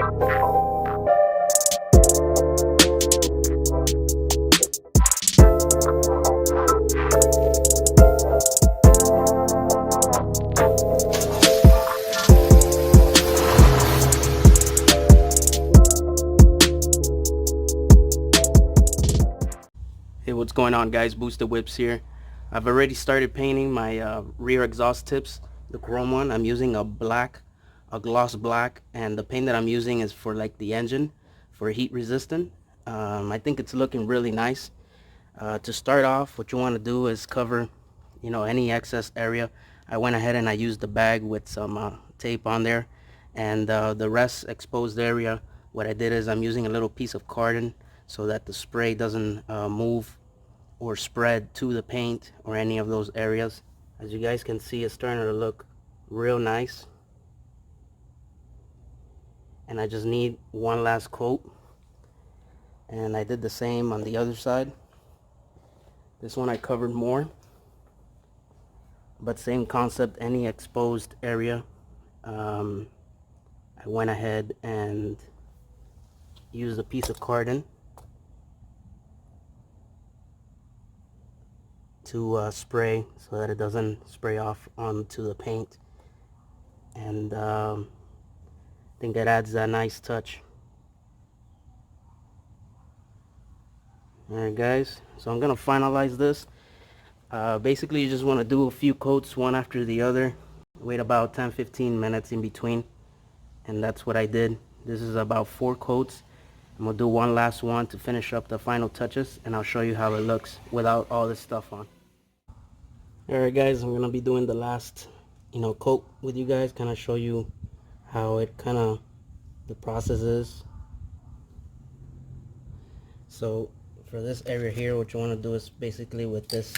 Hey, what's going on, guys? Boosted Whips here. I've already started painting my rear exhaust tips, the chrome one. I'm using a gloss black, and the paint that I'm using is for like the engine, for heat resistant. I think it's looking really nice. To start off, what you want to do is cover, any excess area. I went ahead and I used the bag with some tape on there, and the rest exposed area, what I did is I'm using a little piece of cardon so that the spray doesn't move or spread to the paint or any of those areas. As you guys can see, it's starting to look real nice, and I just need one last coat, and I did the same on the other side. This one I covered more, but same concept. Any exposed area, I went ahead and used a piece of cardon to spray so that it doesn't spray off onto the paint, and I think that adds a nice touch. Alright guys, so I'm gonna finalize this. Basically you just want to do a few coats one after the other, wait about 10-15 minutes in between, and that's what I did. This is about 4 coats. I'm gonna do one last one to finish up the final touches, and I'll show you how it looks without all this stuff on. Alright guys, I'm gonna be doing the last coat with you guys, kind of show you how it the process is. So for this area here, what you want to do is basically with this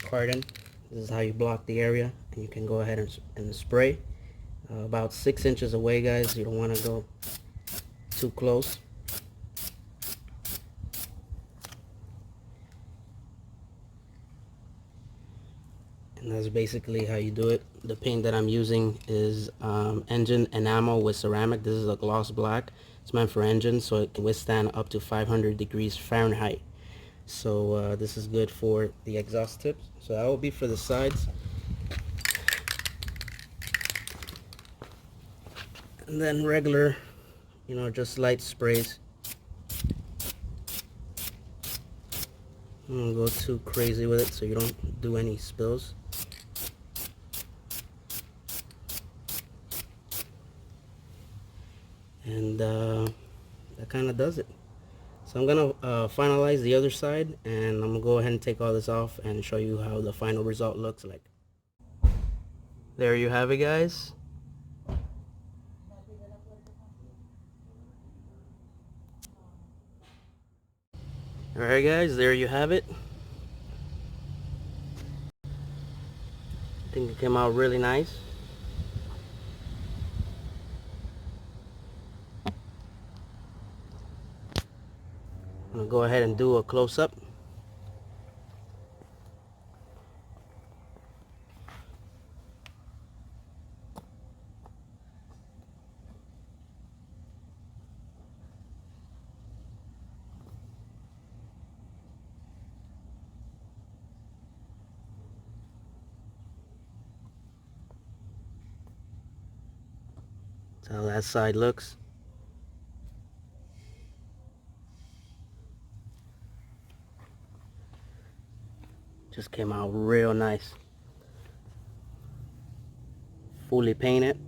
cardon, this is how you block the area, and you can go ahead and spray about 6 inches away, guys. You don't want to go too close. And that's basically how you do it. The paint that I'm using is engine enamel with ceramic. This is a gloss black. It's meant for engines, so it can withstand up to 500 degrees Fahrenheit. So this is good for the exhaust tips. So that will be for the sides. And then regular, just light sprays. Don't go too crazy with it so you don't do any spills. And that kind of does it. So I'm gonna finalize the other side, and I'm gonna go ahead and take all this off and show you how the final result looks like. There you have it, guys. Alright guys, there you have it. I think it came out really nice. I'm gonna go ahead and do a close-up. That's how that side looks. Just came out real nice. Fully painted.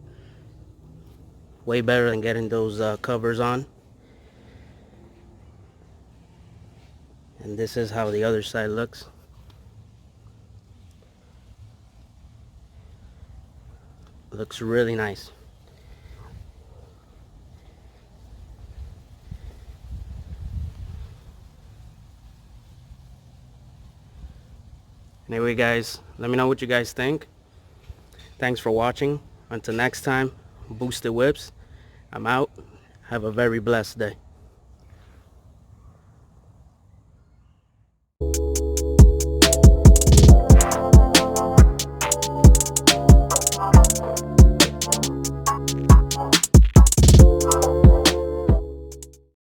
Way better than getting those covers on. And this is how the other side looks. Looks really nice. Anyway guys, let me know what you guys think. Thanks for watching. Until next time, Boosted Whips. I'm out. Have a very blessed day.